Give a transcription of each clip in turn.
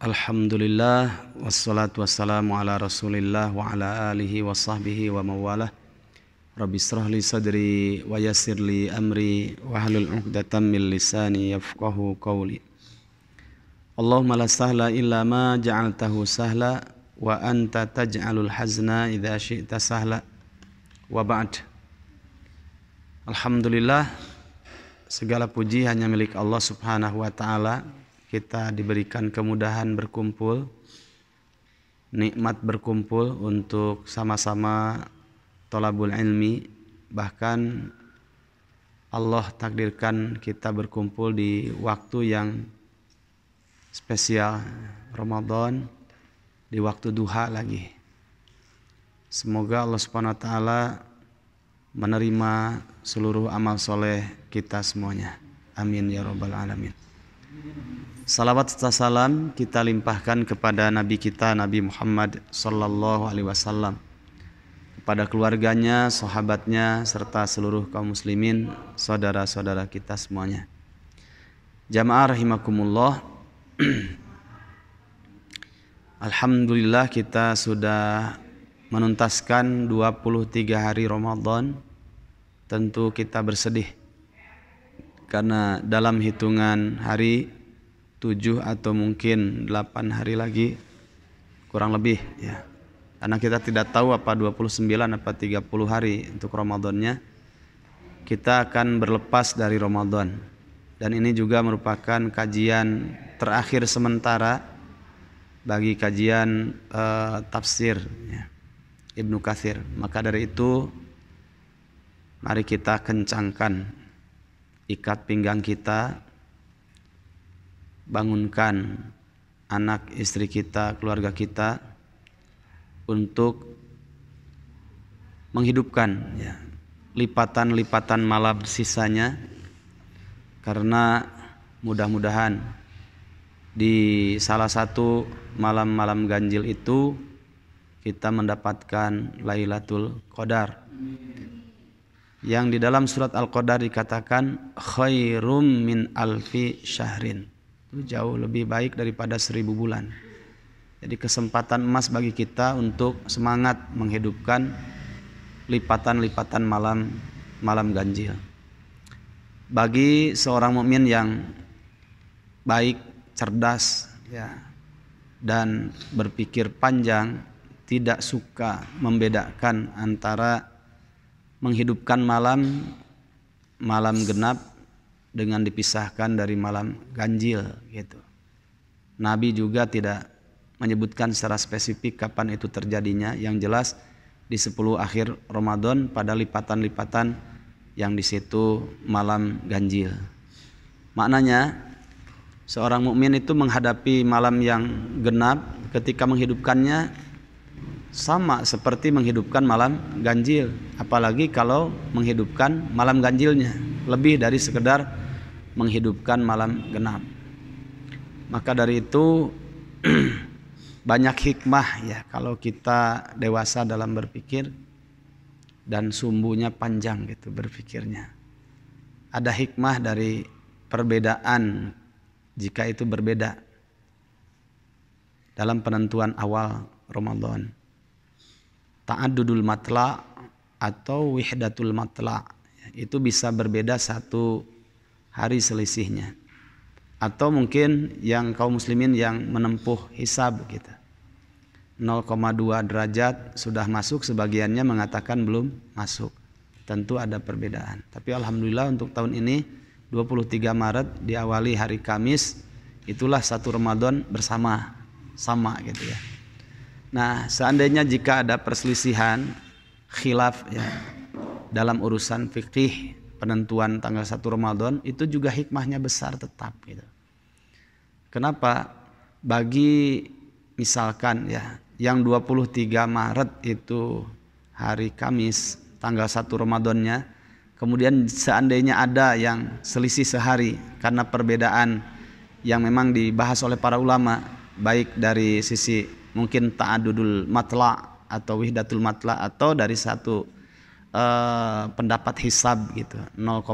Alhamdulillah wassalatu wassalamu ala Rasulillah wa ala alihi wa sahbihi wa mawalah. Rabbi israh li sadri wa yassir li amri wa hlul 'uqdatam min lisani yafqahu qawli. Allahumma la sahla illa ma ja'altahu sahla wa anta taj'alul hazna idza syi'ta sahla. Wa ba'd. Alhamdulillah, segala puji hanya milik Allah Subhanahu wa taala. Kita diberikan kemudahan berkumpul, nikmat berkumpul untuk sama-sama thalabul ilmi. Bahkan Allah takdirkan kita berkumpul di waktu yang spesial, Ramadan, di waktu duha lagi. Semoga Allah Subhanahu wa taala menerima seluruh amal soleh kita semuanya. Amin ya rabbal alamin. Salawat serta salam kita limpahkan kepada Nabi kita, Nabi Muhammad sallallahu alaihi wasallam, kepada keluarganya, sahabatnya, serta seluruh kaum muslimin, saudara-saudara kita semuanya. Jamaah rahimakumullah. Alhamdulillah kita sudah menuntaskan 23 hari Ramadan. Tentu kita bersedih karena dalam hitungan hari 7 atau mungkin 8 hari lagi kurang lebih ya. Karena kita tidak tahu apa 29 apa 30 hari untuk Ramadannya. Kita akan berlepas dari Ramadan. Dan ini juga merupakan kajian terakhir sementara bagi kajian tafsir ya, Ibnu Katsir. Maka dari itu mari kita kencangkan ikat pinggang kita, bangunkan anak istri kita, keluarga kita untuk menghidupkan ya, lipatan-lipatan malam sisanya, karena mudah-mudahan di salah satu malam-malam ganjil itu kita mendapatkan Lailatul Qadar yang di dalam surat Al-Qadar dikatakan khairum min alfi syahrin. Itu jauh lebih baik daripada 1000 bulan. Jadi kesempatan emas bagi kita untuk semangat menghidupkan lipatan-lipatan malam ganjil. Bagi seorang mukmin yang baik, cerdas ya, dan berpikir panjang, tidak suka membedakan antara menghidupkan malam genap dengan dipisahkan dari malam ganjil gitu. Nabi juga tidak menyebutkan secara spesifik kapan itu terjadinya. Yang jelas di 10 akhir Ramadan pada lipatan-lipatan yang di situ malam ganjil. Maknanya seorang mukmin itu menghadapi malam yang genap ketika menghidupkannya sama seperti menghidupkan malam ganjil, apalagi kalau menghidupkan malam ganjilnya lebih dari sekedar menghidupkan malam genap. Maka dari itu banyak hikmah ya kalau kita dewasa dalam berpikir dan sumbunya panjang gitu berpikirnya. Ada hikmah dari perbedaan jika itu berbeda dalam penentuan awal Ramadan. Ta'addudul matla atau wihdatul matla itu bisa berbeda 1 hari selisihnya. Atau mungkin yang kaum muslimin yang menempuh hisab gitu, 0,2 derajat sudah masuk, sebagiannya mengatakan belum masuk. Tentu ada perbedaan. Tapi alhamdulillah untuk tahun ini 23 Maret diawali hari Kamis, itulah 1 Ramadan bersama sama gitu ya. Nah, seandainya jika ada perselisihan khilaf ya dalam urusan fikih penentuan tanggal 1 Ramadan, itu juga hikmahnya besar tetap gitu. Kenapa? Bagi misalkan ya yang 23 Maret itu hari Kamis tanggal 1 Ramadannya, kemudian seandainya ada yang selisih sehari karena perbedaan yang memang dibahas oleh para ulama, baik dari sisi mungkin ta'adudul matla atau wihdatul matla atau dari satu pendapat hisab gitu, 0,2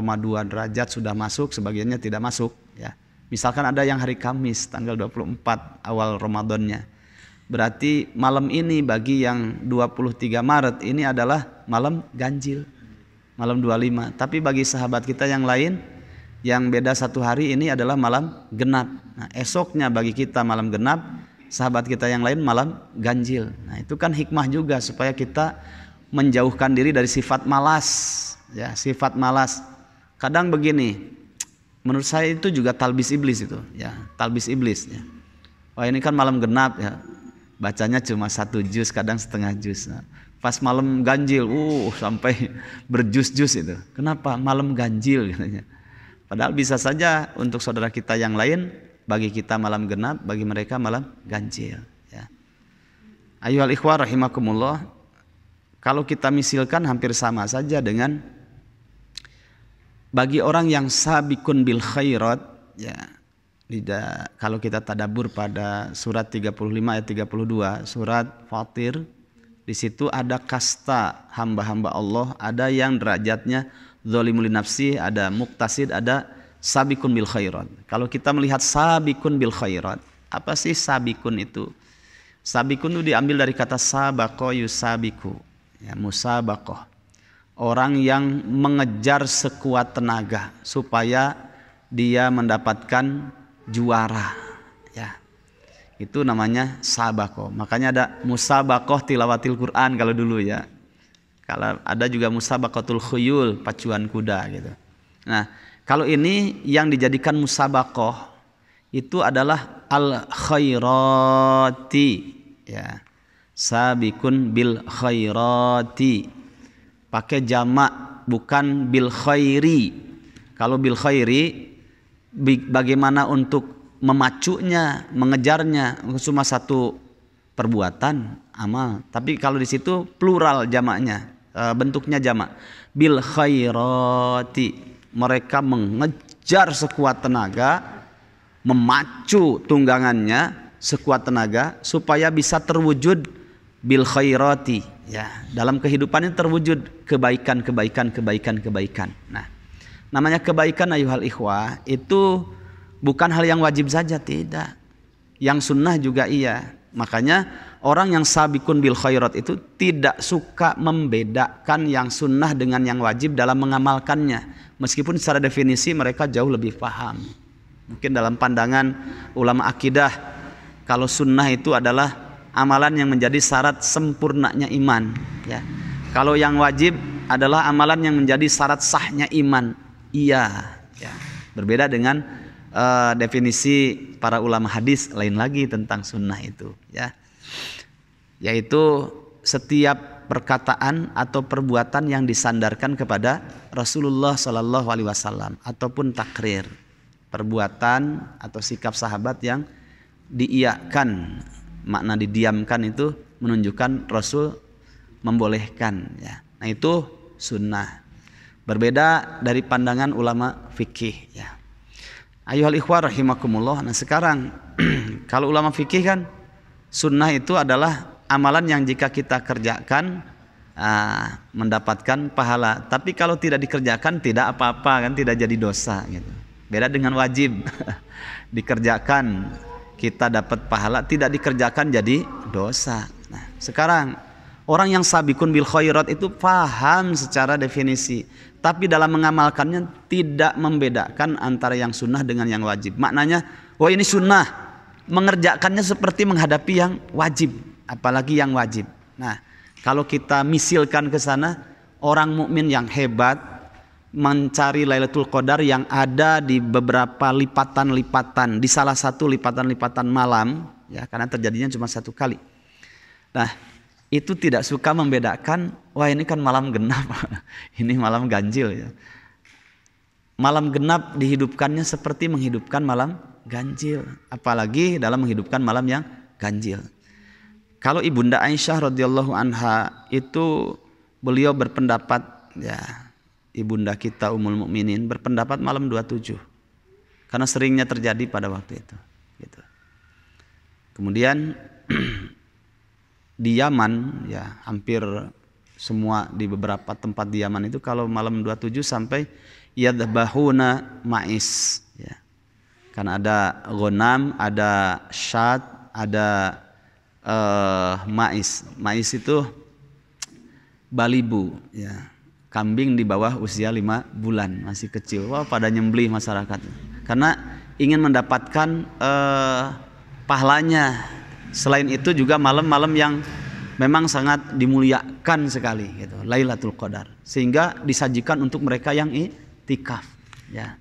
derajat sudah masuk, sebagiannya tidak masuk ya. Misalkan ada yang hari Kamis tanggal 24 awal Ramadannya. Berarti malam ini bagi yang 23 Maret ini adalah malam ganjil. Malam 25. Tapi bagi sahabat kita yang lain yang beda satu hari ini adalah malam genap. Nah, esoknya bagi kita malam genap, sahabat kita yang lain malam ganjil. Nah, itu kan hikmah juga supaya kita menjauhkan diri dari sifat malas. Ya, sifat malas. Kadang begini, menurut saya itu juga talbis iblis itu, ya, talbis iblis. Ya. Wah ini kan malam genap ya, bacanya cuma 1 juz, kadang setengah juz. Nah, pas malam ganjil, sampai berjus-jus itu. Kenapa malam ganjil? Katanya. Padahal bisa saja untuk saudara kita yang lain, bagi kita malam genap, bagi mereka malam ganjil. Ya. Ayyuhal ikhwah rahimakumullah. Kalau kita misilkan hampir sama saja dengan bagi orang yang sabikun bil khairat, ya. Kalau kita tadabbur pada surat 35 ayat 32, surat Fatir, di situ ada kasta hamba-hamba Allah, ada yang derajatnya zalimul nafsi, ada muqtasid, ada sabikun bil khairat. Kalau kita melihat sabikun bil khairat, apa sih sabikun itu? Sabikun itu diambil dari kata sabaqo yusabiku, ya, musabaqoh. Orang yang mengejar sekuat tenaga supaya dia mendapatkan juara, ya. Itu namanya sabaqoh. Makanya ada musabaqoh tilawatil Quran kalau dulu ya. Kalau ada juga musabaqatul khuyul, pacuan kuda gitu. Nah, kalau ini yang dijadikan musabaqoh itu adalah al khairati, ya. Sabikun bil khairati. Pakai jamak bukan bil khairi. Kalau bil khairi bagaimana untuk memacunya, mengejarnya, cuma satu perbuatan amal. Tapi kalau di situ plural jamaknya, bentuknya jamak. Bil khairati, mereka mengejar sekuat tenaga, memacu tunggangannya sekuat tenaga supaya bisa terwujud bil khairati, ya, dalam kehidupannya terwujud kebaikan. Nah, namanya kebaikan ayuhal ikhwah itu bukan hal yang wajib saja, tidak. Yang sunnah juga iya. Makanya orang yang sabikun bil khairat itu tidak suka membedakan yang sunnah dengan yang wajib dalam mengamalkannya. Meskipun secara definisi mereka jauh lebih paham. Mungkin dalam pandangan ulama akidah, kalau sunnah itu adalah amalan yang menjadi syarat sempurnanya iman, ya. Kalau yang wajib adalah amalan yang menjadi syarat sahnya iman. Iya, ya. Berbeda dengan definisi para ulama hadis lain lagi tentang sunnah itu, ya. Yaitu setiap perkataan atau perbuatan yang disandarkan kepada Rasulullah Shallallahu Alaihi Wasallam ataupun takrir, perbuatan atau sikap sahabat yang diiyakan. Makna didiamkan itu menunjukkan Rasul membolehkan, ya. Nah itu sunnah. Berbeda dari pandangan ulama fikih, ya. Ayuhal ikhwah rahimakumullah. Nah sekarang kalau ulama fikih kan sunnah itu adalah amalan yang jika kita kerjakan mendapatkan pahala. Tapi kalau tidak dikerjakan tidak apa-apa, kan tidak jadi dosa gitu. Beda dengan wajib. Dikerjakan kita dapat pahala, tidak dikerjakan jadi dosa. Nah, sekarang orang yang sabikun bil khairat itu paham secara definisi, tapi dalam mengamalkannya tidak membedakan antara yang sunnah dengan yang wajib. Maknanya, wah ini sunnah, mengerjakannya seperti menghadapi yang wajib, apalagi yang wajib. Nah, kalau kita misilkan ke sana, orang mukmin yang hebat mencari Lailatul Qadar yang ada di beberapa lipatan-lipatan, di salah satu lipatan-lipatan malam, ya, karena terjadinya cuma 1 kali. Nah, itu tidak suka membedakan, wah ini kan malam genap, ini malam ganjil, ya. Malam genap dihidupkannya seperti menghidupkan malam ganjil, apalagi dalam menghidupkan malam yang ganjil. Kalau Ibunda Aisyah radhiyallahu anha itu beliau berpendapat, ya, ibunda kita Ummul Mukminin berpendapat malam 27 karena seringnya terjadi pada waktu itu, gitu. Kemudian di Yaman, ya, hampir semua di beberapa tempat di Yaman itu kalau malam 27 sampai yadbahuna ma'is, ya. Kan ada ghanam, ada syat, ada mais. Mais itu balibu, ya. Kambing di bawah usia 5 bulan, masih kecil. Wah, pada nyembelih masyarakat. Karena ingin mendapatkan pahalanya. Selain itu juga malam-malam yang memang sangat dimuliakan sekali gitu, Lailatul Qadar. Sehingga disajikan untuk mereka yang i'tikaf, ya.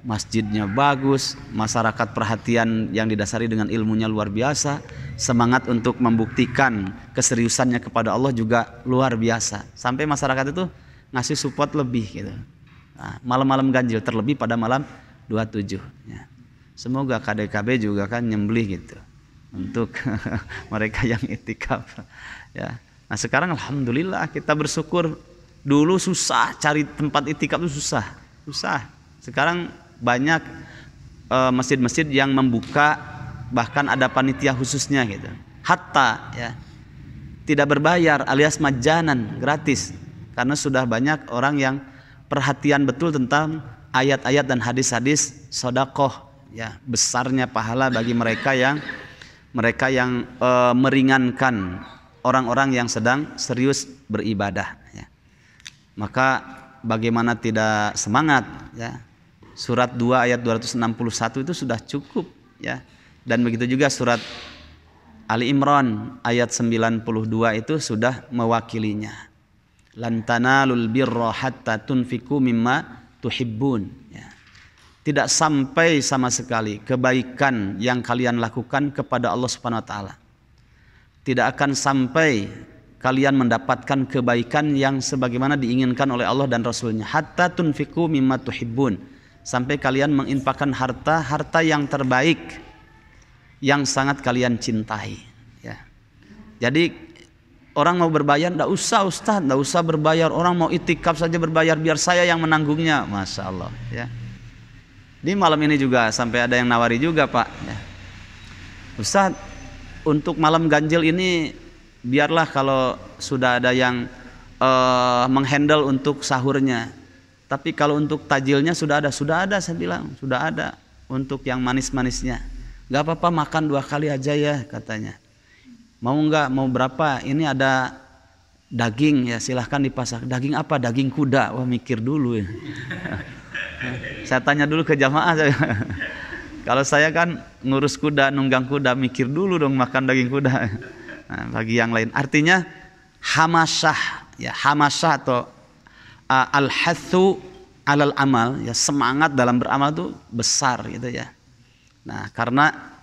Masjidnya bagus, masyarakat perhatian yang didasari dengan ilmunya luar biasa, semangat untuk membuktikan keseriusannya kepada Allah juga luar biasa. Sampai masyarakat itu ngasih support lebih gitu. Nah, malam-malam ganjil terlebih pada malam 27. Ya. Semoga KDKB juga kan nyembelih gitu untuk mereka yang i'tikaf. Ya. Nah sekarang alhamdulillah kita bersyukur, dulu susah cari tempat i'tikaf itu susah. Sekarang banyak masjid-masjid yang membuka, bahkan ada panitia khususnya gitu. Hatta ya tidak berbayar alias majanan, gratis. Karena sudah banyak orang yang perhatian betul tentang ayat-ayat dan hadis-hadis sedekah, ya, besarnya pahala bagi mereka yang meringankan orang-orang yang sedang serius beribadah, ya. Maka bagaimana tidak semangat, ya. Surat 2 ayat 261 itu sudah cukup, ya. Dan begitu juga surat Ali Imran ayat 92 itu sudah mewakilinya. Lan tanalul birra hatta tunfiqu mimma tuhibbun, ya. Tidak sampai sama sekali kebaikan yang kalian lakukan kepada Allah Subhanahu wa taala. Tidak akan sampai kalian mendapatkan kebaikan yang sebagaimana diinginkan oleh Allah dan Rasulnya. Hatta tunfiqu mimma tuhibbun. Sampai kalian menginfakkan harta yang terbaik yang sangat kalian cintai, ya. Jadi orang mau berbayar, enggak usah Ustaz, enggak usah berbayar. Orang mau i'tikaf saja berbayar, biar saya yang menanggungnya. Masya Allah, ya. Di malam ini juga sampai ada yang nawari juga, Pak, ya. Ustaz, untuk malam ganjil ini biarlah kalau sudah ada yang menghandle untuk sahurnya. Tapi kalau untuk tajilnya sudah ada saya bilang, sudah ada untuk yang manis-manisnya. Gak apa-apa makan 2 kali aja ya katanya. Mau nggak? Mau berapa? Ini ada daging, ya silahkan dipasak. Daging apa? Daging kuda. Wah, mikir dulu ya. Saya tanya dulu ke jamaah. Kalau saya kan ngurus kuda, nunggang kuda, mikir dulu dong makan daging kuda. Nah, bagi yang lain artinya hamasyah, ya, hamasyah atau al-hathu alal amal, ya, semangat dalam beramal itu besar gitu, ya. Nah, karena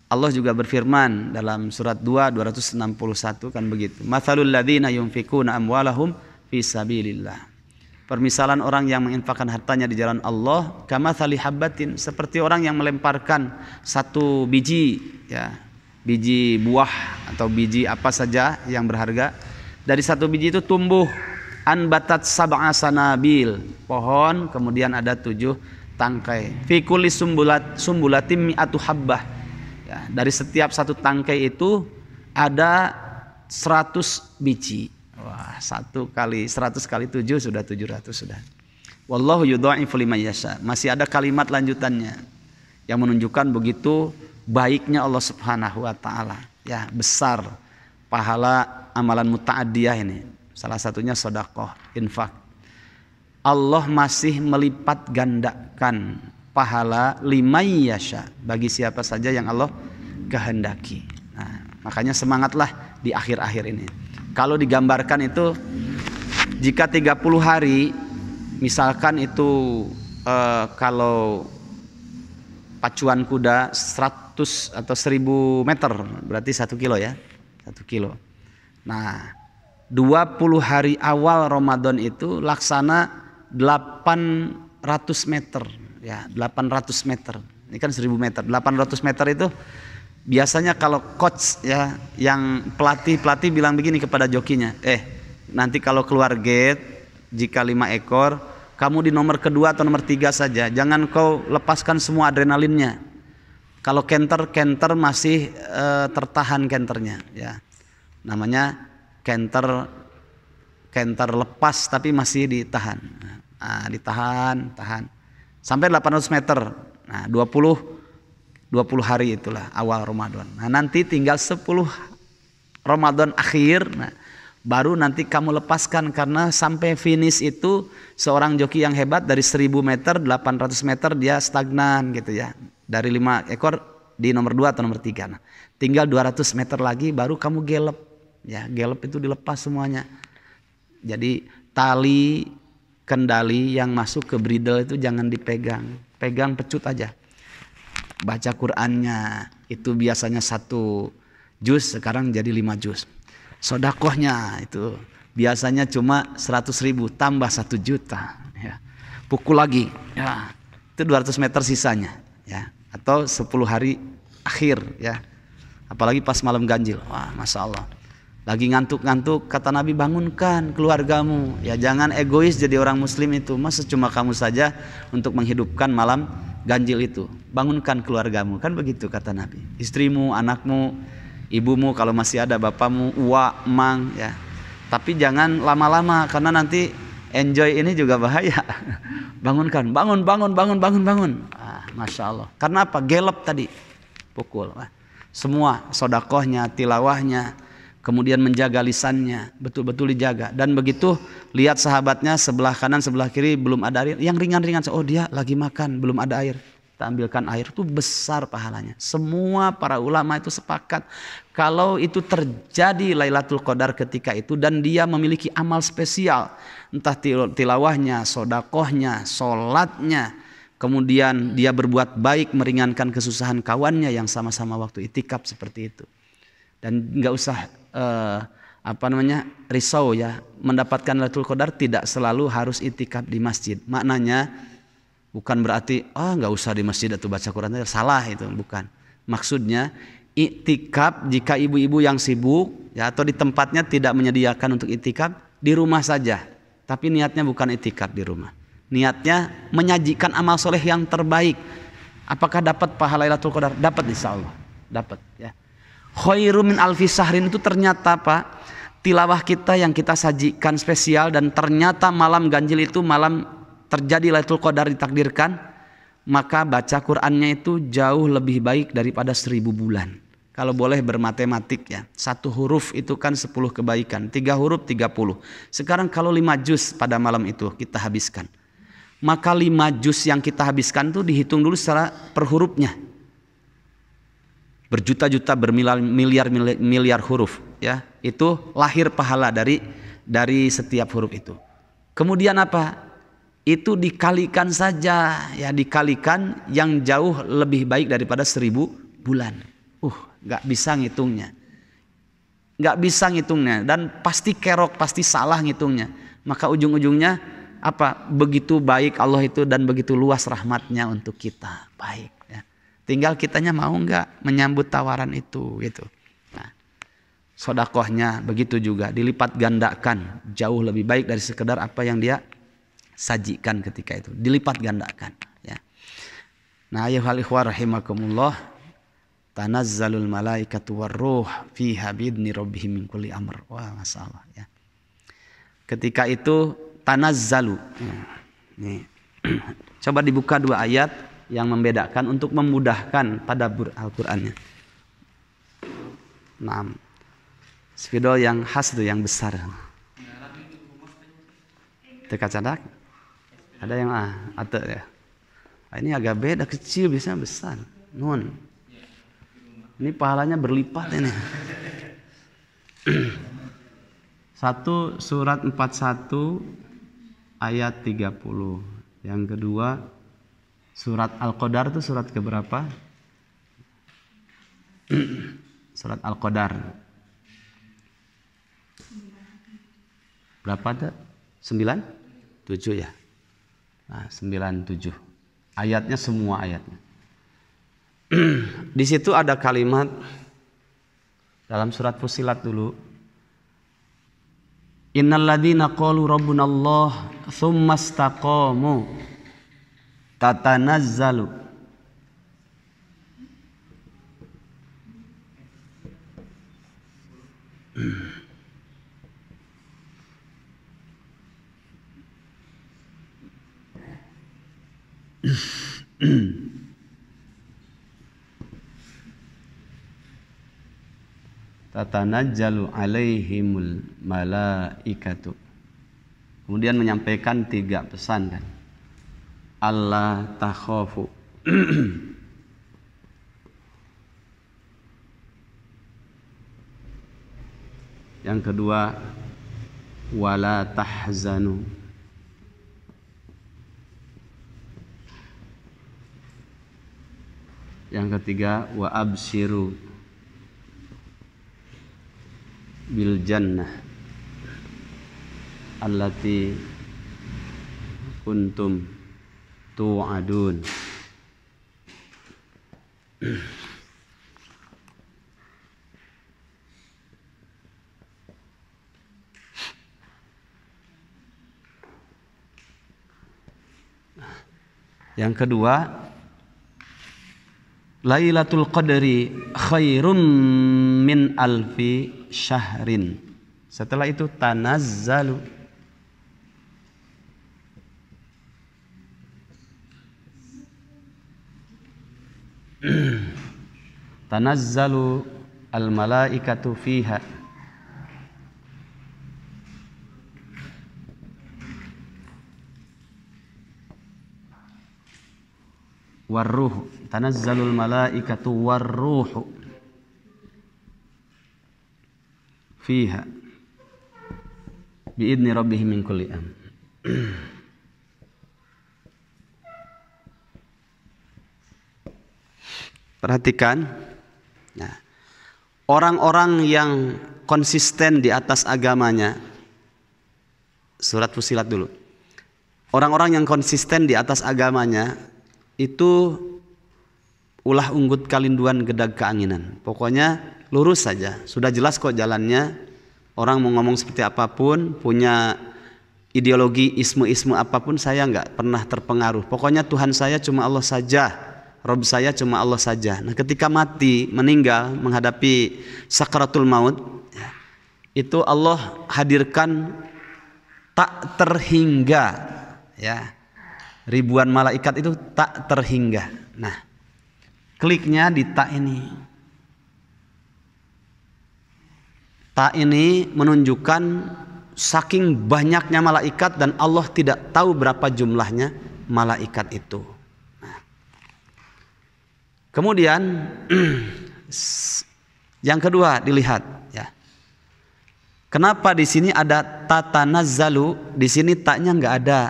Allah juga berfirman dalam surat 261 kan begitu. Matsalul ladzina yunfikuna amwalahum fi sabilillah. Permisalan orang yang menginfakkan hartanya di jalan Allah, kamatsali habbatin, seperti orang yang melemparkan satu biji, ya, biji buah atau biji apa saja yang berharga. Dari satu biji itu tumbuh anbatat sab'a sanabil, pohon, kemudian ada 7 tangkai. Fi kulli sumbulatin mi'atu habbah. Ya, dari setiap satu tangkai itu ada 100 biji. Wah, 1 kali 100 kali 7 sudah 700 sudah. Wallahu yudha'ifu liman yasha. Masih ada kalimat lanjutannya yang menunjukkan begitu baiknya Allah Subhanahu wa taala. Ya, besar pahala amalan muta'addiyah ini. Salah satunya sedekah, infak. Allah masih melipat gandakan pahala liman yasha bagi siapa saja yang Allah kehendaki. Nah, makanya semangatlah di akhir-akhir ini. Kalau digambarkan itu, jika 30 hari misalkan itu kalau pacuan kuda 100 atau 1000 meter berarti 1 kilo, ya, 1 kilo. Nah, 20 hari awal Ramadan itu laksana 800 meter, ya, 800 meter. Ini kan 1000 meter. 800 meter itu biasanya kalau coach, ya, yang pelatih bilang begini kepada jokinya, nanti kalau keluar gate jika 5 ekor, kamu di nomor kedua atau nomor 3 saja, jangan kau lepaskan semua adrenalinnya. Kalau kenter masih tertahan kenternya, ya, namanya kenter lepas tapi masih ditahan. Nah, ditahan sampai 800 meter. Nah, 20 hari itulah awal Ramadan. Nah, nanti tinggal 10 Ramadan akhir. Nah, baru nanti kamu lepaskan, karena sampai finish itu seorang joki yang hebat dari 1000 meter, 800 meter dia stagnan gitu ya. Dari 5 ekor di nomor 2 atau nomor 3. Nah, tinggal 200 meter lagi baru kamu gelep. Ya, gelep itu dilepas semuanya. Jadi tali kendali yang masuk ke bridle itu jangan dipegang. Pegang pecut aja. Baca Qur'annya itu biasanya 1 juz, sekarang jadi 5 juz. Sodakohnya itu biasanya cuma 100.000 tambah 1 juta ya. Pukul lagi ya, itu 200 meter sisanya ya, atau 10 hari akhir ya, apalagi pas malam ganjil. Wah, Masya Allah, lagi ngantuk-ngantuk, kata Nabi, bangunkan keluargamu ya, jangan egois jadi orang muslim itu. Masa cuma kamu saja untuk menghidupkan malam ganjil itu, bangunkan keluargamu, kan begitu kata Nabi. Istrimu, anakmu, ibumu kalau masih ada, bapamu, uwa, emang ya. Tapi jangan lama-lama, karena nanti enjoy ini juga bahaya. Bangunkan, bangun. Masya Allah. Karena apa? Gelap tadi, pukul. Semua sodakohnya, tilawahnya, kemudian menjaga lisannya, betul-betul dijaga. Dan begitu lihat sahabatnya sebelah kanan sebelah kiri belum ada air, yang ringan-ringan, oh dia lagi makan belum ada air, kita ambilkan air, itu besar pahalanya. Semua para ulama itu sepakat kalau itu terjadi Lailatul Qadar ketika itu dan dia memiliki amal spesial, entah tilawahnya, sodakohnya, sholatnya, kemudian dia berbuat baik meringankan kesusahan kawannya yang sama-sama waktu itikaf seperti itu. Dan nggak usah risau ya, mendapatkan Lailatul Qadar tidak selalu harus itikaf di masjid. Maknanya bukan berarti nggak usah di masjid atau baca Quran, salah itu, bukan. Maksudnya itikaf jika ibu-ibu yang sibuk ya atau di tempatnya tidak menyediakan untuk itikaf, di rumah saja. Tapi niatnya bukan itikaf di rumah. Niatnya menyajikan amal soleh yang terbaik. Apakah dapat pahala Lailatul Qadar? Dapat, insyaallah. Dapat ya. Khairu min alfi sahrin itu ternyata Pak, tilawah kita yang kita sajikan spesial, dan ternyata malam ganjil itu malam terjadi Lailatul Qadar ditakdirkan, maka baca Qur'annya itu jauh lebih baik daripada 1000 bulan. Kalau boleh bermatematik ya, 1 huruf itu kan 10 kebaikan, 3 huruf 30. Sekarang kalau 5 juz pada malam itu kita habiskan, maka 5 juz yang kita habiskan itu dihitung dulu secara per hurufnya. Berjuta-juta, bermiliar-miliar huruf ya, itu lahir pahala dari setiap huruf itu. Kemudian apa? Itu dikalikan saja ya, dikalikan yang jauh lebih baik daripada 1000 bulan. Nggak bisa ngitungnya, dan pasti kerok, pasti salah ngitungnya. Maka ujung-ujungnya apa? Begitu baik Allah itu dan begitu luas rahmatnya untuk kita. Baik ya. Tinggal kitanya mau nggak menyambut tawaran itu gitu. Nah, sodakohnya begitu juga dilipat gandakan, jauh lebih baik dari sekedar apa yang dia sajikan ketika itu, dilipat gandakan ya. Nah, ayyuhal ikhwah rahimakumullah, tanazzalul malaikatu warruh fiha biidzni rabbihim min kulli amr. Wah, masalah ya. Ketika itu tanazzalu. Nih. Coba dibuka 2 ayat yang membedakan untuk memudahkan tadabbur Al-Qur'annya. Nah, spidol yang khas itu yang besar. Teka cadak. Ada yang atau ya. Ini agak beda, kecil biasanya besar. Nun. Ini pahalanya berlipat ini. 1 surat 41 ayat 30. Yang kedua surat Al-Qadar itu surat keberapa? Surat Al-Qadar. Berapa ada? 9? 7 ya. Nah, 97. Ayatnya semua ayatnya. Di situ ada kalimat dalam surat Fussilat dulu. Innal ladzina qalu rabbunallah tsumma istaqamu tatanazzalu tatanazzalu alaihimul malaikatu. Kemudian menyampaikan 3 pesan kan. Allah takhafu. Yang kedua, wala tahzanu. Yang ketiga, wa abshiru bil jannah allati kuntum tu'adun. Yang kedua, Lailatul Qadri khairum min alfi syahrin. Setelah itu tanazzalu. Tanazzalu al malaikatu fiha. Warruh, tanazzalul malaikatu warruhu fiha biidni rabbihim min kulli am. Perhatikan, nah, orang-orang yang konsisten di atas agamanya, surat Fussilat dulu. Orang-orang yang konsisten di atas agamanya itu ulah unggut kalinduan gedag keanginan. Pokoknya lurus saja, sudah jelas kok jalannya. Orang mau ngomong seperti apapun, punya ideologi isme-isme apapun, saya nggak pernah terpengaruh. Pokoknya Tuhan saya cuma Allah saja, Rob saya cuma Allah saja. Nah, ketika mati, meninggal, menghadapi sakaratul maut, itu Allah hadirkan tak terhingga, ya, ribuan malaikat itu tak terhingga. Nah, kliknya di tak ini. Tak ini menunjukkan saking banyaknya malaikat dan Allah tidak tahu berapa jumlahnya malaikat itu. Nah, kemudian yang kedua dilihat, ya. Kenapa di sini ada tatanazzalu, di sini taknya nggak ada,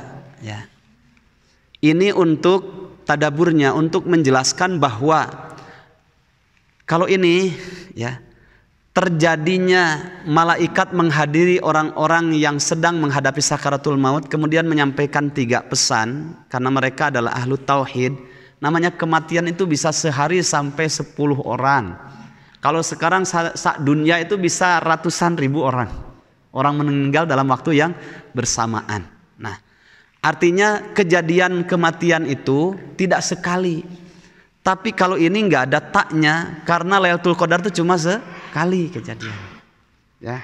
ya. Ini untuk tadaburnya, untuk menjelaskan bahwa kalau ini, ya, terjadinya malaikat menghadiri orang-orang yang sedang menghadapi sakaratul maut, kemudian menyampaikan 3 pesan, karena mereka adalah ahlu tauhid. Namanya kematian itu bisa sehari sampai 10 orang. Kalau sekarang dunia itu bisa ratusan ribu orang meninggal dalam waktu yang bersamaan. Nah, artinya kejadian kematian itu tidak sekali. Tapi kalau ini nggak ada taknya, karena Lailatul Qadar itu cuma sekali kejadian, ya.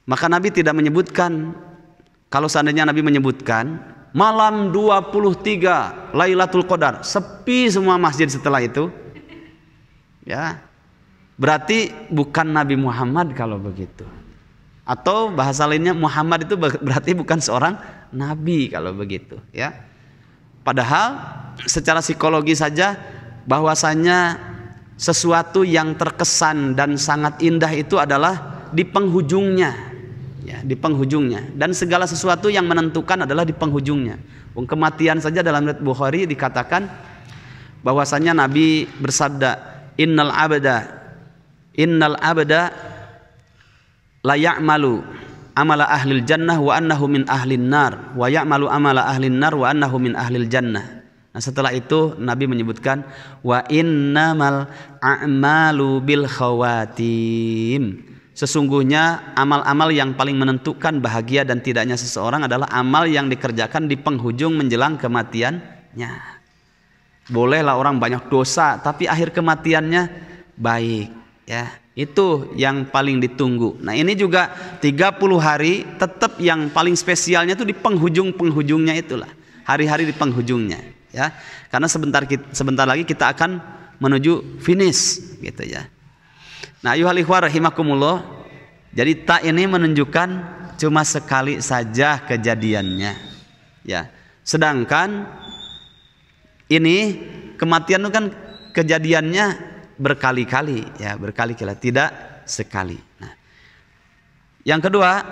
Maka Nabi tidak menyebutkan. Kalau seandainya Nabi menyebutkan malam 23 Lailatul Qadar, sepi semua masjid setelah itu, ya, berarti bukan Nabi Muhammad kalau begitu. Atau bahasa lainnya, Muhammad itu berarti bukan seorang nabi kalau begitu, ya. Padahal secara psikologi saja bahwasanya sesuatu yang terkesan dan sangat indah itu adalah di penghujungnya, ya, di penghujungnya. Dan segala sesuatu yang menentukan adalah di penghujungnya. Kematian saja dalam riwayat Bukhari dikatakan bahwasanya Nabi bersabda, innal abda la ya'malu amala ahlil jannah wa annahu min ahlin nar wa ya'malu amala ahlin nar wa annahu min ahlil jannah. Nah, setelah itu Nabi menyebutkan wa innamal a'malu bil khawatim. Sesungguhnya amal-amal yang paling menentukan bahagia dan tidaknya seseorang adalah amal yang dikerjakan di penghujung menjelang kematiannya. Bolehlah orang banyak dosa tapi akhir kematiannya baik, ya. Itu yang paling ditunggu. Nah, ini juga 30 hari tetap yang paling spesialnya itu di penghujung-penghujungnya itulah. Hari-hari di penghujungnya, ya. Karena sebentar lagi kita akan menuju finish gitu, ya. Nah, ayyuhal ikhwah rahimakumullah. Jadi ta ini menunjukkan cuma sekali saja kejadiannya. Ya. Sedangkan ini kematian itu kan kejadiannya berkali-kali, ya, berkali-kali, tidak sekali. Nah, yang kedua,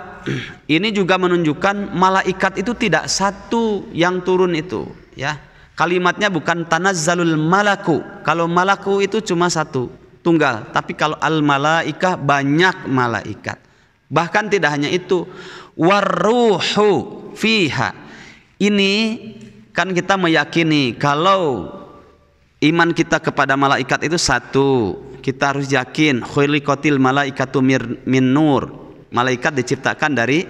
ini juga menunjukkan malaikat itu tidak satu yang turun itu, ya. Kalimatnya bukan tanazzalul malaku. Kalau malaku itu cuma satu, tunggal. Tapi kalau al malaikah banyak malaikat. Bahkan tidak hanya itu, warruhu fiha. Ini kan kita meyakini kalau iman kita kepada malaikat itu satu, kita harus yakin khuliqatil malaikatu min nur. Malaikat diciptakan dari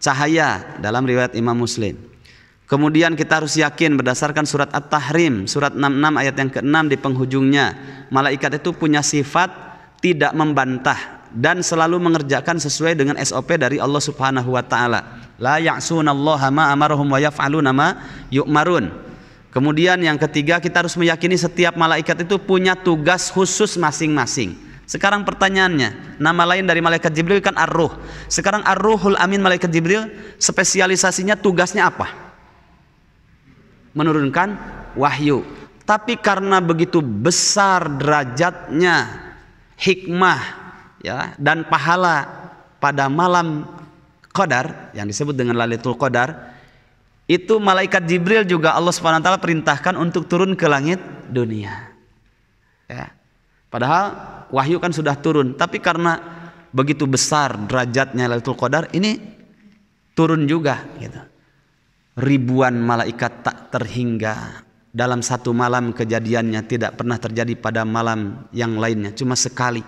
cahaya dalam riwayat Imam Muslim. Kemudian kita harus yakin berdasarkan surat At-Tahrim, surat 66 ayat yang ke-6 di penghujungnya, malaikat itu punya sifat tidak membantah dan selalu mengerjakan sesuai dengan SOP dari Allah Subhanahu wa taala. La ya'sunallaha ma amarahum wa yaf'aluna ma yu'marun. Kemudian yang ketiga, kita harus meyakini setiap malaikat itu punya tugas khusus masing-masing. Sekarang pertanyaannya, nama lain dari malaikat Jibril kan Ar-Ruh. Sekarang Ar-Ruhul Amin malaikat Jibril spesialisasinya tugasnya apa? Menurunkan wahyu. Tapi karena begitu besar derajatnya, hikmah, ya, dan pahala pada malam Qadar yang disebut dengan Lailatul Qadar, itu malaikat Jibril juga Allah Subhanahu wa taala perintahkan untuk turun ke langit dunia. Ya. Padahal wahyu kan sudah turun, tapi karena begitu besar derajatnya Lailatul Qadar, ini turun juga gitu. Ribuan malaikat tak terhingga dalam satu malam kejadiannya, tidak pernah terjadi pada malam yang lainnya, cuma sekali.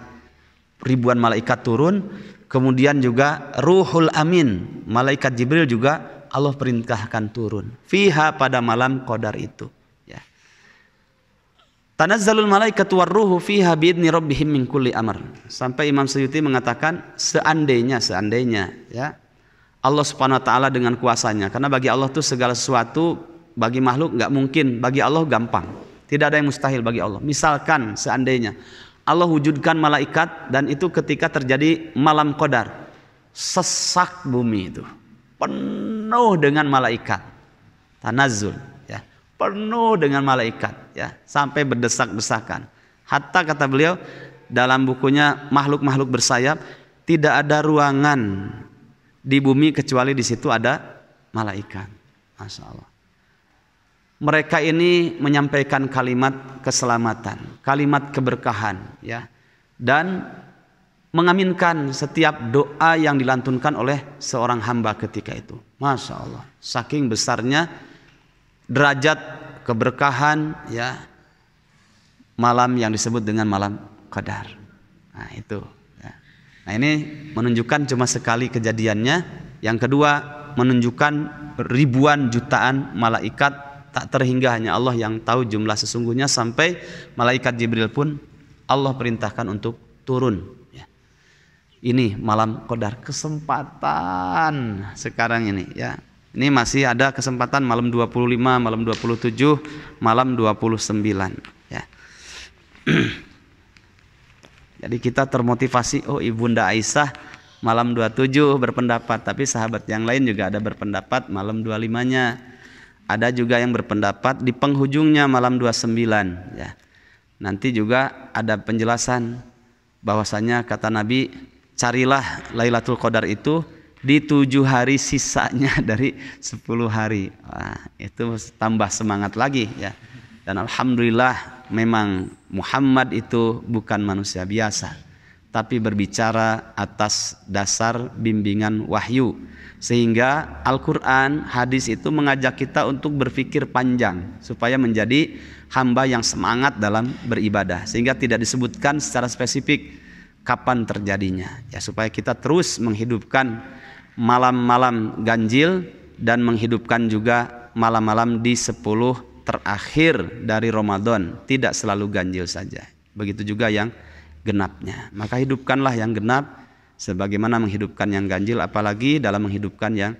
Ribuan malaikat turun, kemudian juga Ruhul Amin, malaikat Jibril juga Allah perintahkan turun. Fiha pada malam Qadar itu. Ya. Tanazzalul malaikatu warruhu fiha biidni rabbihim min kulli amr. Sampai Imam Suyuti mengatakan seandainya ya, Allah Subhanahu wa taala dengan kuasanya, karena bagi Allah tuh segala sesuatu bagi makhluk nggak mungkin, bagi Allah gampang. Tidak ada yang mustahil bagi Allah. Misalkan seandainya Allah wujudkan malaikat dan itu ketika terjadi malam Qadar, sesak bumi itu penuh dengan malaikat, tanazzul, ya, penuh dengan malaikat, ya, sampai berdesak-desakan. Hatta kata beliau dalam bukunya Makhluk-makhluk bersayap, tidak ada ruangan di bumi kecuali di situ ada malaikat. Masya Allah. Mereka ini menyampaikan kalimat keselamatan, kalimat keberkahan, ya, dan mengaminkan setiap doa yang dilantunkan oleh seorang hamba ketika itu. Masya Allah, saking besarnya derajat keberkahan, ya, malam yang disebut dengan malam Qadar. Nah itu, ya. Nah ini menunjukkan cuma sekali kejadiannya. Yang kedua, menunjukkan ribuan jutaan malaikat tak terhingga, hanya Allah yang tahu jumlah sesungguhnya, sampai malaikat Jibril pun Allah perintahkan untuk turun. Ya. Ini malam Qadar, kesempatan sekarang ini, ya. Ini masih ada kesempatan malam 25, malam 27, malam 29, ya. Jadi kita termotivasi, oh Ibunda Aisyah malam 27 berpendapat, tapi sahabat yang lain juga ada berpendapat malam 25-nya. Ada juga yang berpendapat di penghujungnya malam 29, ya. Nanti juga ada penjelasan bahwasanya kata Nabi, carilah Lailatul Qadar itu di 7 hari sisanya dari 10 hari. Wah, itu tambah semangat lagi, ya. Dan alhamdulillah memang Muhammad itu bukan manusia biasa, tapi berbicara atas dasar bimbingan wahyu. Sehingga Al-Quran, hadis itu mengajak kita untuk berpikir panjang supaya menjadi hamba yang semangat dalam beribadah, sehingga tidak disebutkan secara spesifik kapan terjadinya, ya, supaya kita terus menghidupkan malam-malam ganjil dan menghidupkan juga malam-malam di 10 terakhir dari Ramadan, tidak selalu ganjil saja. Begitu juga yang genapnya, maka hidupkanlah yang genap sebagaimana menghidupkan yang ganjil, apalagi dalam menghidupkan yang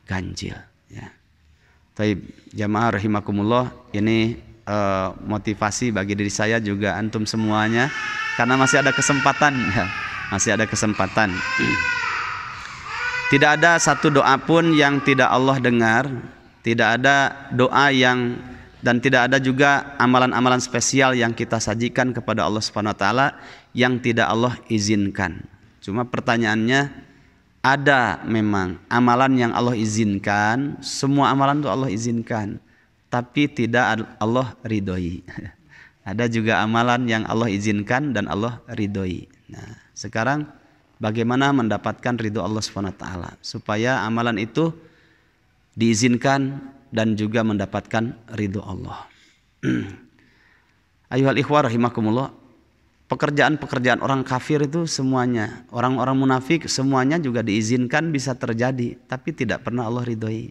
ganjil, ya. Taib jamaah rahimakumullah, ini motivasi bagi diri saya juga antum semuanya karena masih ada kesempatan ya. Masih ada kesempatan. Tidak ada satu doa pun yang tidak Allah dengar, tidak ada doa yang, dan tidak ada juga amalan-amalan spesial yang kita sajikan kepada Allah Subhanahu wa taala yang tidak Allah izinkan. Cuma pertanyaannya, ada memang amalan yang Allah izinkan, semua amalan itu Allah izinkan, tapi tidak Allah ridhoi. Ada juga amalan yang Allah izinkan dan Allah ridhoi. Nah, sekarang bagaimana mendapatkan ridho Allah Subhanahu wa taala supaya amalan itu diizinkan dan juga mendapatkan ridho Allah. Ayuhal ikhwah rahimakumullah, pekerjaan-pekerjaan orang kafir itu semuanya, orang-orang munafik semuanya juga diizinkan bisa terjadi, tapi tidak pernah Allah ridhoi.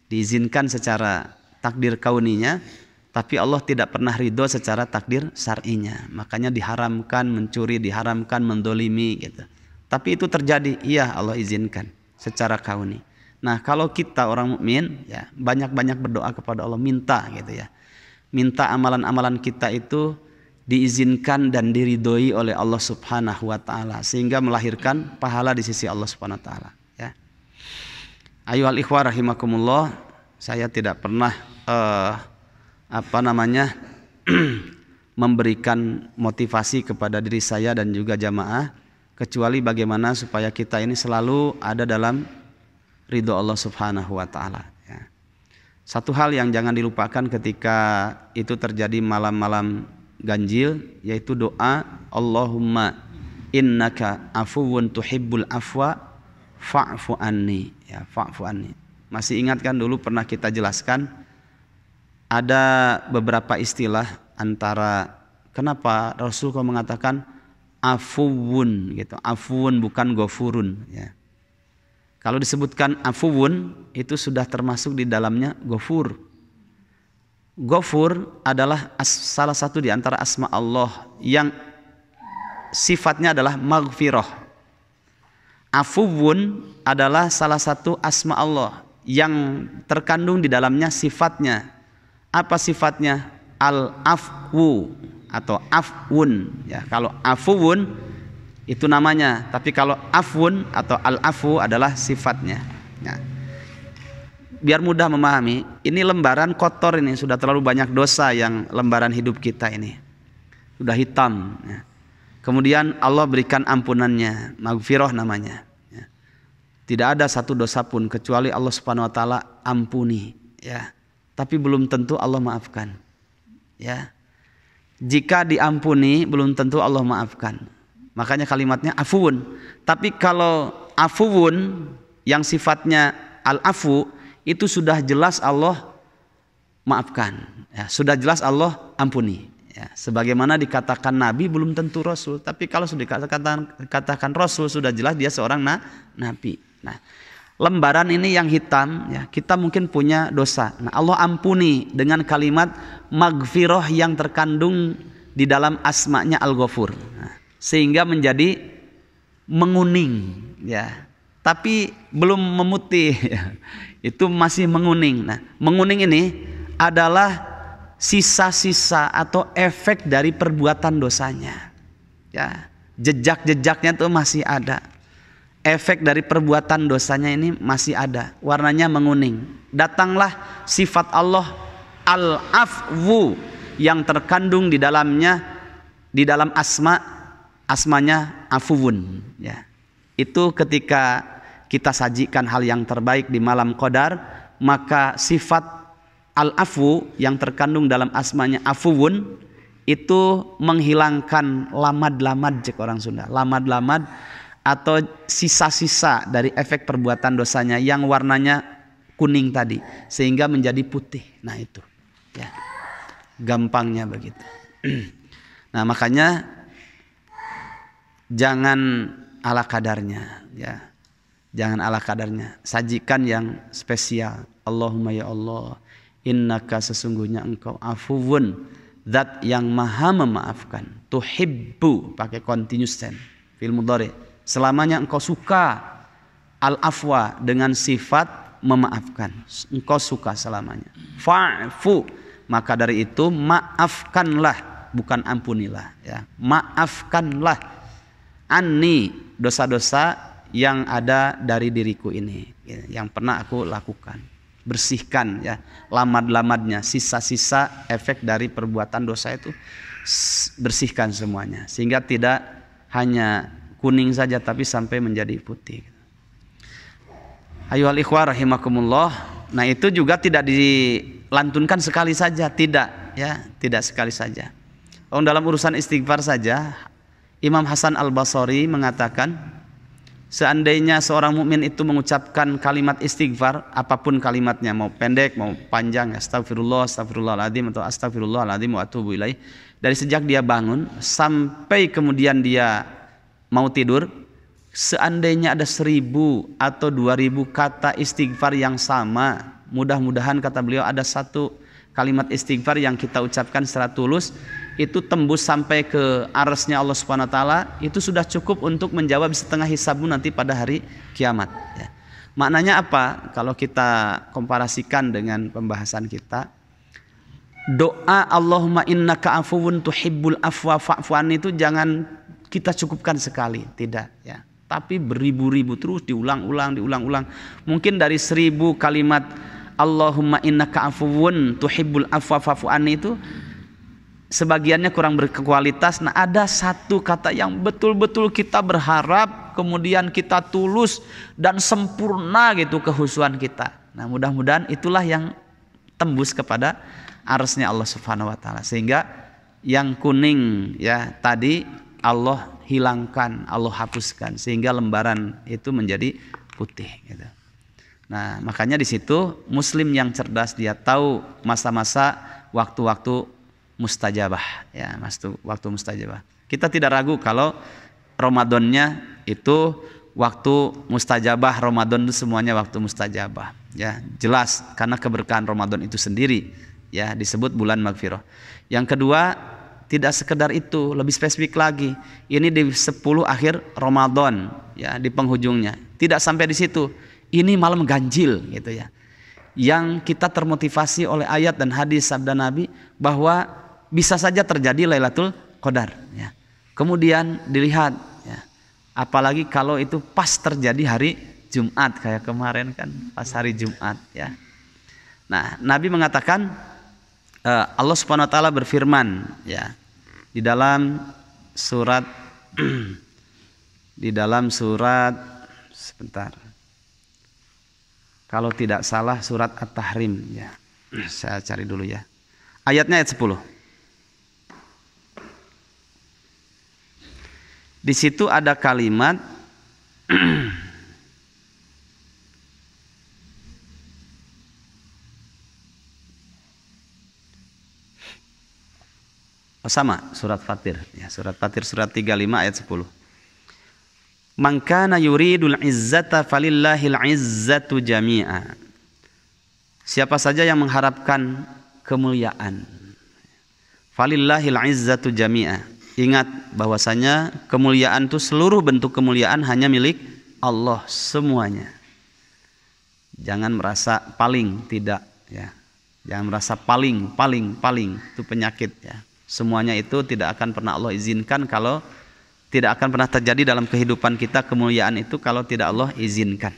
Diizinkan secara takdir kauninya, tapi Allah tidak pernah ridho secara takdir syar'inya. Makanya diharamkan mencuri, diharamkan mendolimi gitu. Tapi itu terjadi, iya Allah izinkan secara kauni. Nah, kalau kita orang mukmin ya banyak-banyak berdoa kepada Allah, minta gitu ya. Minta amalan-amalan kita itu diizinkan dan diridhoi oleh Allah Subhanahu wa taala sehingga melahirkan pahala di sisi Allah Subhanahu wa taala ya. Ayuhal ikhwah rahimakumullah, saya tidak pernah memberikan motivasi kepada diri saya dan juga jamaah kecuali bagaimana supaya kita ini selalu ada dalam ridho Allah Subhanahu wa taala ya. Satu hal yang jangan dilupakan ketika itu terjadi malam-malam ganjil yaitu doa Allahumma innaka afuwun tuhibbul afwa fa'fu anni ya, fa'fu anni. Masih ingat kan dulu pernah kita jelaskan ada beberapa istilah antara kenapa Rasul kau mengatakan afuwun gitu. Afuwun bukan gofurun ya. Kalau disebutkan afuwun itu sudah termasuk di dalamnya gofur. Gofur adalah salah satu di antara asma Allah yang sifatnya adalah maghfirah. Afuwun adalah salah satu asma Allah yang terkandung di dalamnya sifatnya. Apa sifatnya? Al-afwu atau afwun ya. Kalau afuwun itu namanya, tapi kalau afwun atau al-afu adalah sifatnya ya. Biar mudah memahami, ini lembaran kotor, ini sudah terlalu banyak dosa yang lembaran hidup kita ini sudah hitam ya. Kemudian Allah berikan ampunannya, maghfirah namanya ya. Tidak ada satu dosa pun kecuali Allah Subhanahu wa taala ampuni ya. Tapi belum tentu Allah maafkan ya. Jika diampuni belum tentu Allah maafkan. Makanya kalimatnya afuwun. Tapi kalau afuwun yang sifatnya al-afu itu sudah jelas Allah maafkan ya, sudah jelas Allah ampuni ya. Sebagaimana dikatakan Nabi belum tentu Rasul, tapi kalau sudah dikatakan Rasul sudah jelas dia seorang Nabi. Nah, lembaran ini yang hitam ya, kita mungkin punya dosa. Nah, Allah ampuni dengan kalimat maghfirah yang terkandung di dalam asmanya Al-Ghafur. Nah, sehingga menjadi menguning ya. Tapi belum memutih ya. Itu masih menguning. Nah, menguning ini adalah sisa-sisa atau efek dari perbuatan dosanya. Ya, jejak-jejaknya itu masih ada. Efek dari perbuatan dosanya ini masih ada, warnanya menguning. Datanglah sifat Allah al-afwu yang terkandung di dalamnya, di dalam asmanya afuwun ya. Itu ketika kita sajikan hal yang terbaik di malam qadar, maka sifat al-afu yang terkandung dalam asmanya afuwun itu menghilangkan lamad-lamad, cek orang Sunda, lamad-lamad atau sisa-sisa dari efek perbuatan dosanya yang warnanya kuning tadi sehingga menjadi putih. Nah itu ya, gampangnya begitu. Nah makanya jangan ala kadarnya ya, jangan ala kadarnya, sajikan yang spesial. Allahumma ya Allah, innaka sesungguhnya engkau afuwun, zat yang maha memaafkan, tuhibbu pakai continuous tense fil mudhari, selamanya engkau suka al-afwa dengan sifat memaafkan, engkau suka selamanya. Fa'fu, maka dari itu maafkanlah bukan ampunilah ya. Maafkanlah anni dosa-dosa yang ada dari diriku ini yang pernah aku lakukan. Bersihkan ya lamad-lamadnya, sisa-sisa efek dari perbuatan dosa itu bersihkan semuanya sehingga tidak hanya kuning saja tapi sampai menjadi putih. Ayyuhal ikhwah rahimakumullah. Nah, itu juga tidak dilantunkan sekali saja, tidak ya, tidak sekali saja. Dalam urusan istighfar saja Imam Hasan Al-Basri mengatakan seandainya seorang mukmin itu mengucapkan kalimat istighfar, apapun kalimatnya, mau pendek mau panjang, astagfirullah, astagfirullahaladzim atau astagfirullahaladzim wa atubu ilaih, dari sejak dia bangun sampai kemudian dia mau tidur, seandainya ada 1000 atau 2000 kata istighfar yang sama, mudah-mudahan kata beliau ada satu kalimat istighfar yang kita ucapkan secara tulus, itu tembus sampai ke arasnya Allah Subhanahu wa taala, itu sudah cukup untuk menjawab setengah hisabmu nanti pada hari kiamat ya. Maknanya apa? Kalau kita komparasikan dengan pembahasan kita, doa Allahumma innaka afuwun tuhibbul afwa fa'fu anni itu jangan kita cukupkan sekali, tidak ya. Tapi beribu-ribu terus diulang-ulang. Mungkin dari 1000 kalimat Allahumma innaka afuwun tuhibbul afwa fa'fu anni itu sebagiannya kurang berkualitas. Nah, ada satu kata yang betul-betul kita berharap, kemudian kita tulus dan sempurna gitu kehusuan kita. Nah, mudah-mudahan itulah yang tembus kepada arsy Allah Subhanahu wa taala, sehingga yang kuning ya tadi Allah hilangkan, Allah hapuskan sehingga lembaran itu menjadi putih gitu. Nah, makanya di situ muslim yang cerdas dia tahu masa-masa waktu-waktu mustajabah ya, waktu mustajabah. Kita tidak ragu kalau Ramadannya itu waktu mustajabah, Ramadan itu semuanya waktu mustajabah ya, jelas karena keberkahan Ramadan itu sendiri ya disebut bulan maghfirah. Yang kedua, tidak sekedar itu, lebih spesifik lagi. Ini di 10 akhir Ramadan ya, di penghujungnya. Tidak sampai di situ. Ini malam ganjil gitu ya. Yang kita termotivasi oleh ayat dan hadis sabda Nabi bahwa bisa saja terjadi Lailatul Qadar ya. Kemudian dilihat ya, apalagi kalau itu pas terjadi hari Jumat kayak kemarin kan pas hari Jumat ya. Nah, Nabi mengatakan Allah Subhanahu wa taala berfirman ya di dalam surat sebentar. Kalau tidak salah surat At-Tahrim ya. Saya cari dulu ya. Ayatnya ayat 10. Di situ ada kalimat sama surat Fatir ya, surat Fatir surat 35 ayat 10. Man kana yuridul izzata falillahil izzatu jami'a. Siapa saja yang mengharapkan kemuliaan, falillahil izzatu jami'a. Ingat bahwasanya kemuliaan itu seluruh bentuk kemuliaan hanya milik Allah semuanya. Jangan merasa paling, tidak ya. Jangan merasa paling itu penyakit ya. Semuanya itu tidak akan pernah Allah izinkan, kalau tidak akan pernah terjadi dalam kehidupan kita kemuliaan itu kalau tidak Allah izinkan.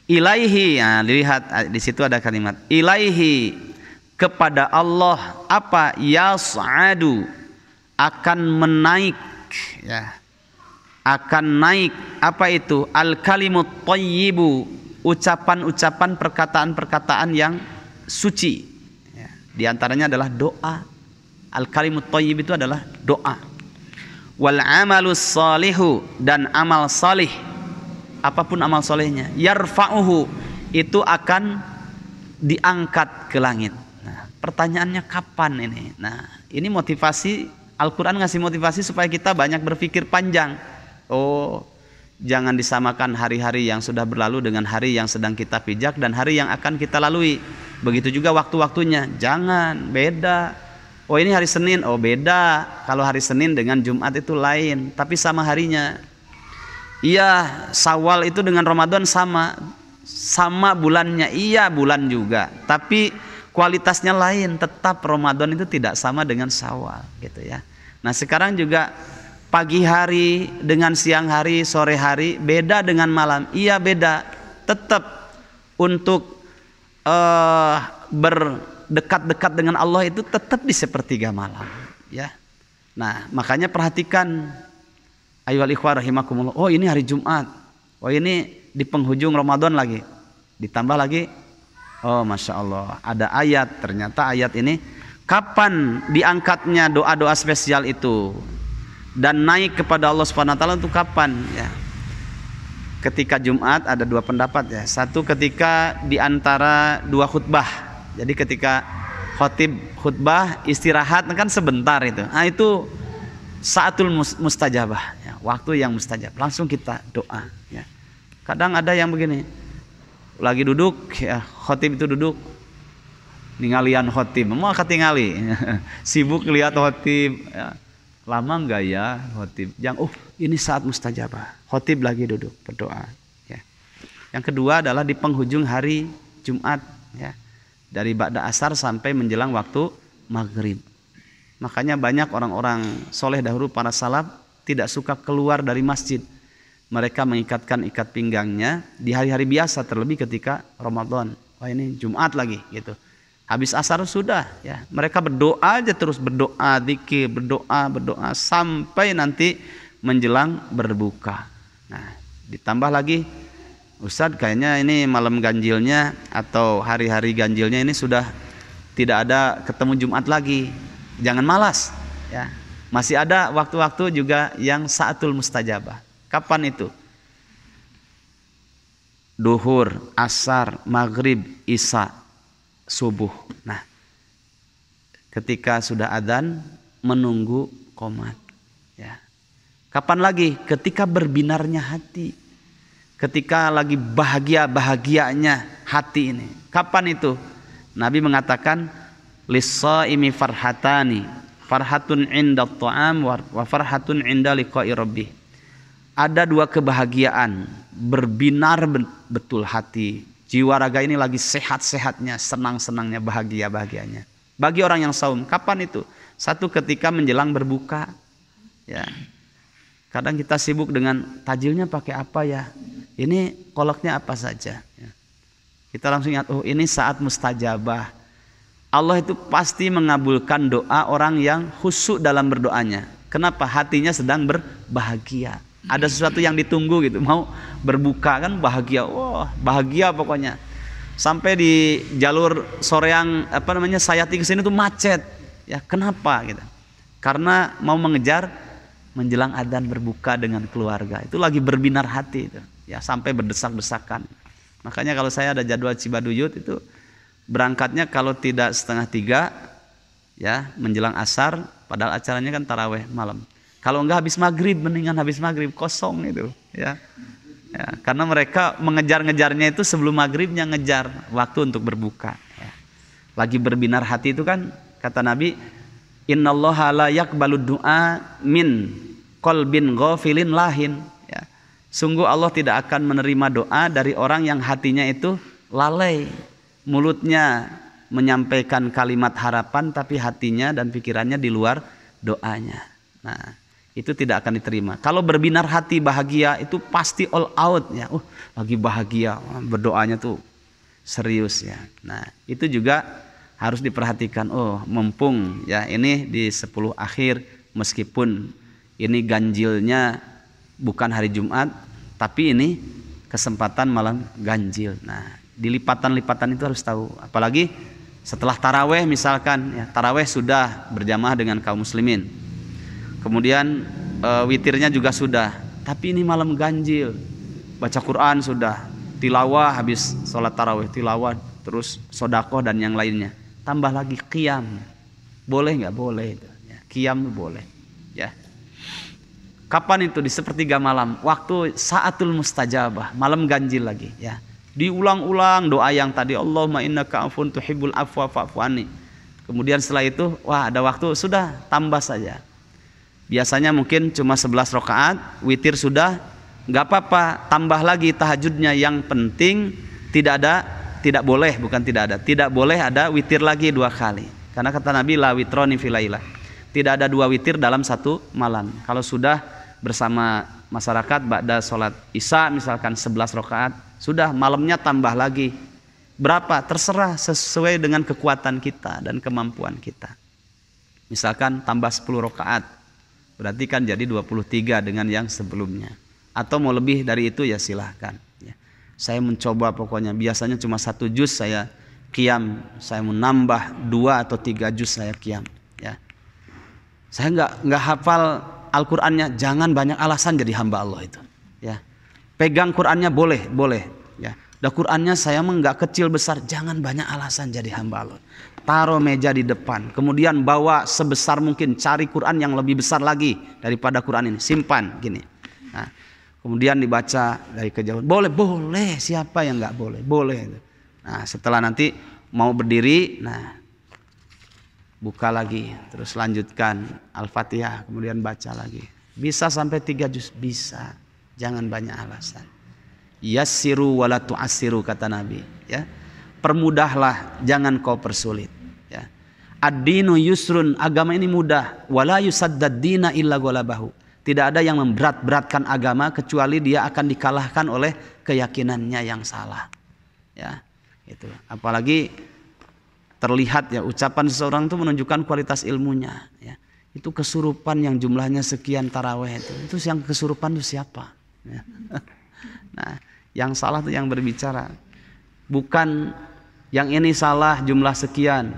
Ilaihi, ya, lihat di situ ada kalimat ilaihi, kepada Allah apa yas'adu, akan menaik ya, akan naik apa itu al kalimut thayyibu, ucapan-ucapan perkataan-perkataan yang suci ya. Di antaranya adalah doa. Al kalimut thayyib itu adalah doa. Wal amalus salihu, dan amal salih, apapun amal salihnya, yarfa'uhu, itu akan diangkat ke langit. Nah, pertanyaannya kapan ini? Nah, ini motivasi, Al-Quran ngasih motivasi supaya kita banyak berpikir panjang. Oh, jangan disamakan hari-hari yang sudah berlalu dengan hari yang sedang kita pijak dan hari yang akan kita lalui. Begitu juga waktu-waktunya, jangan beda. Oh, ini hari Senin, oh beda. Kalau hari Senin dengan Jumat itu lain, tapi sama harinya. Iya, Syawal itu dengan Ramadan sama bulannya, iya bulan juga. Tapi kualitasnya lain, tetap Ramadan itu tidak sama dengan Syawal gitu ya. Nah sekarang juga pagi hari dengan siang hari, sore hari beda dengan malam. Iya beda, tetap untuk berdekat-dekat dengan Allah itu tetap di sepertiga malam ya. Nah makanya perhatikan ayyuhal ikhwah rahimakumullah, oh ini hari Jumat, oh ini di penghujung Ramadan lagi, ditambah lagi, oh Masya Allah ada ayat, ternyata ayat ini kapan diangkatnya doa-doa spesial itu dan naik kepada Allah Subhanahu wa taala untuk kapan ya. Ketika Jumat ada dua pendapat ya. Satu ketika di antara dua khutbah. Jadi ketika khotib khutbah istirahat kan sebentar itu. Nah itu saatul mustajabah ya, waktu yang mustajab. Langsung kita doa ya. Kadang ada yang begini, lagi duduk ya, khotib itu duduk ningalian khotib, mau katingali sibuk lihat khotib ya. Lama enggak ya khotib, yang ini saat mustajabah, khotib lagi duduk berdoa ya. Yang kedua adalah di penghujung hari Jumat ya, dari ba'da asar sampai menjelang waktu maghrib. Makanya banyak orang-orang soleh dahulu, para salaf tidak suka keluar dari masjid. Mereka mengikatkan ikat pinggangnya di hari-hari biasa, terlebih ketika Ramadan. Wah ini Jumat lagi gitu. Habis asar sudah ya, mereka berdoa aja terus, berdoa, zikir, berdoa sampai nanti menjelang berbuka. Nah, ditambah lagi, Ustadz kayaknya ini malam ganjilnya atau hari-hari ganjilnya ini sudah tidak ada ketemu Jumat lagi. Jangan malas ya. Masih ada waktu-waktu juga yang saatul mustajabah. Kapan itu? Duhur, asar, maghrib, isya, subuh. Nah, ketika sudah adzan menunggu qomat ya. Kapan lagi? Ketika berbinarnya hati, ketika lagi bahagia-bahagianya hati ini. Kapan itu? Nabi mengatakan lis-shaimi farhatani, farhatun 'inda at-ta'am wa farhatun 'inda liqa'i rabbih. Ada dua kebahagiaan, berbinar betul hati, jiwa raga ini lagi sehat-sehatnya, senang-senangnya, bahagia-bahagianya. Bagi orang yang saum, kapan itu? Satu ketika menjelang berbuka ya. Kadang kita sibuk dengan tajilnya pakai apa ya, ini kolaknya apa saja ya. Kita langsung ingat, oh ini saat mustajabah. Allah itu pasti mengabulkan doa orang yang khusyuk dalam berdoanya. Kenapa? Hatinya sedang berbahagia, ada sesuatu yang ditunggu gitu, mau berbuka kan bahagia, wah bahagia pokoknya. Sampai di jalur Soreang Sayati ke sini tuh macet ya. Kenapa gitu? Karena mau mengejar menjelang adzan berbuka dengan keluarga. Itu lagi berbinar hati itu ya, sampai berdesak-desakan. Makanya kalau saya ada jadwal Cibaduyut itu berangkatnya kalau tidak 2:30 ya, menjelang asar, padahal acaranya kan taraweh malam. Kalau enggak habis maghrib, mendingan habis maghrib, kosong itu ya. Ya, karena mereka mengejar-ngejarnya itu sebelum maghribnya ngejar waktu untuk berbuka ya. Lagi berbinar hati itu kan, kata Nabi, innallaha la yaqbalu du'a min qalbin ghafilin lahin ya. Sungguh Allah tidak akan menerima doa dari orang yang hatinya itu lalai, mulutnya menyampaikan kalimat harapan tapi hatinya dan pikirannya di luar doanya. Nah, itu tidak akan diterima. Kalau berbinar hati bahagia itu pasti all out ya. Lagi bahagia, berdoanya tuh serius ya. Nah, itu juga harus diperhatikan. Oh, mumpung ya ini di 10 akhir, meskipun ini ganjilnya bukan hari Jumat, tapi ini kesempatan malam ganjil. Nah, di lipatan-lipatan itu harus tahu. Apalagi setelah taraweh misalkan ya, taraweh sudah berjamaah dengan kaum muslimin. Kemudian witirnya juga sudah, tapi ini malam ganjil. Baca Quran sudah, tilawah habis sholat tarawih, tilawah terus sodakoh dan yang lainnya. Tambah lagi qiyam. Boleh nggak? Boleh itu. Ya, qiyam boleh. Ya. Kapan itu? Di sepertiga malam, waktu saatul mustajabah, malam ganjil lagi. Ya. Diulang-ulang doa yang tadi, Allahumma innaka afun tuhibbul afwa fa'fu anni. Kemudian setelah itu, wah ada waktu, sudah tambah saja. Biasanya mungkin cuma 11 rakaat, witir sudah, nggak apa-apa, tambah lagi tahajudnya. Yang penting tidak ada tidak boleh, bukan tidak ada. Tidak boleh ada witir lagi 2 kali. Karena kata Nabi la witroni fil lailah. Tidak ada 2 witir dalam 1 malam. Kalau sudah bersama masyarakat ba'da sholat Isya misalkan 11 rakaat, sudah malamnya tambah lagi. Berapa? Terserah sesuai dengan kekuatan kita dan kemampuan kita. Misalkan tambah 10 rakaat, berarti kan jadi 23 dengan yang sebelumnya. Atau mau lebih dari itu ya silahkan. Ya. Saya mencoba pokoknya, biasanya cuma 1 juz saya qiyam, saya mau nambah 2 atau 3 juz saya qiyam. Ya. Saya nggak hafal Al-Qur'annya, jangan banyak alasan jadi hamba Allah itu. Ya. Pegang Qur'annya boleh. Ya. Dan Qur'annya saya mah nggak kecil besar, jangan banyak alasan jadi hamba Allah. Taruh meja di depan, kemudian bawa sebesar mungkin, cari Quran yang lebih besar lagi daripada Quran ini, simpan gini. Nah, kemudian dibaca dari kejauhan. Boleh, siapa yang nggak boleh. Nah, setelah nanti mau berdiri, nah buka lagi, terus lanjutkan Al-Fatihah, kemudian baca lagi. Bisa sampai 3 juz, bisa. Jangan banyak alasan. Yassiru wala tu'assiru kata Nabi, ya. Permudahlah, jangan kau persulit, ya. Ad-dinu yusrun, agama ini mudah. Wala yusaddad dina illa ghalabahu. Tidak ada yang memberat-beratkan agama kecuali dia akan dikalahkan oleh keyakinannya yang salah. Ya, itu. Apalagi terlihat ya ucapan seseorang itu menunjukkan kualitas ilmunya, ya. Itu kesurupan yang jumlahnya sekian taraweh itu yang kesurupan itu siapa? Ya. Nah, yang salah itu yang berbicara. Bukan yang ini salah jumlah sekian,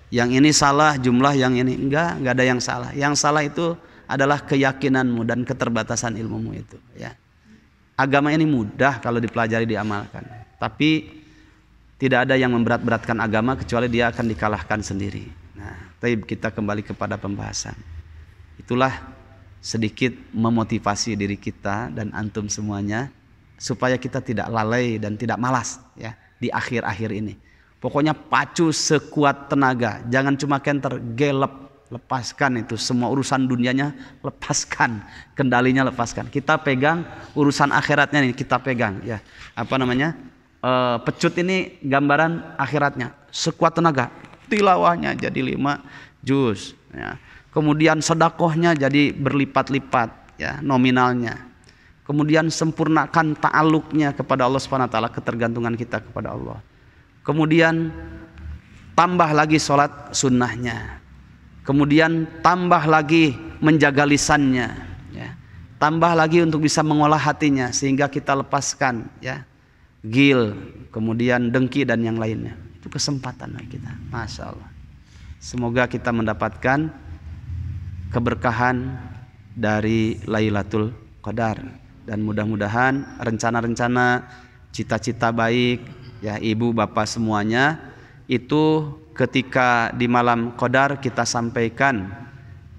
yang ini salah jumlah yang ini. Enggak ada yang salah. Yang salah itu adalah keyakinanmu dan keterbatasan ilmumu itu, ya. Agama ini mudah kalau dipelajari, diamalkan. Tapi tidak ada yang memberat-beratkan agama kecuali dia akan dikalahkan sendiri. Nah, tapi kita kembali kepada pembahasan. Itulah sedikit memotivasi diri kita dan antum semuanya supaya kita tidak lalai dan tidak malas, ya, di akhir-akhir ini. Pokoknya pacu sekuat tenaga, jangan cuma kenter, lepaskan itu semua urusan dunianya, lepaskan, kendalinya lepaskan. Kita pegang urusan akhiratnya nih, kita pegang, ya. Apa namanya? Pecut ini gambaran akhiratnya. Sekuat tenaga, tilawahnya jadi 5 juz, ya. Kemudian sedekahnya jadi berlipat-lipat, ya, nominalnya. Kemudian sempurnakan ta'aluknya kepada Allah Subhanahu wa taala, ketergantungan kita kepada Allah. Kemudian tambah lagi sholat sunnahnya. Kemudian tambah lagi menjaga lisannya, ya. Tambah lagi untuk bisa mengolah hatinya sehingga kita lepaskan, ya, gil, kemudian dengki dan yang lainnya. Itu kesempatan kita, masya Allah. Semoga kita mendapatkan keberkahan dari Lailatul Qadar. Dan mudah-mudahan rencana-rencana, cita-cita baik, ya, ibu bapak semuanya itu ketika di malam Qadar kita sampaikan.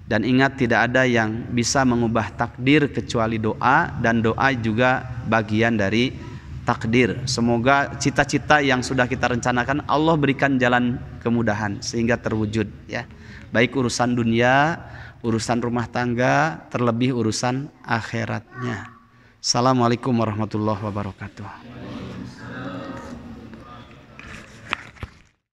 Dan ingat, tidak ada yang bisa mengubah takdir kecuali doa, dan doa juga bagian dari takdir. Semoga cita-cita yang sudah kita rencanakan Allah berikan jalan kemudahan sehingga terwujud, ya. Baik urusan dunia, urusan rumah tangga, terlebih urusan akhiratnya. Assalamualaikum warahmatullahi wabarakatuh.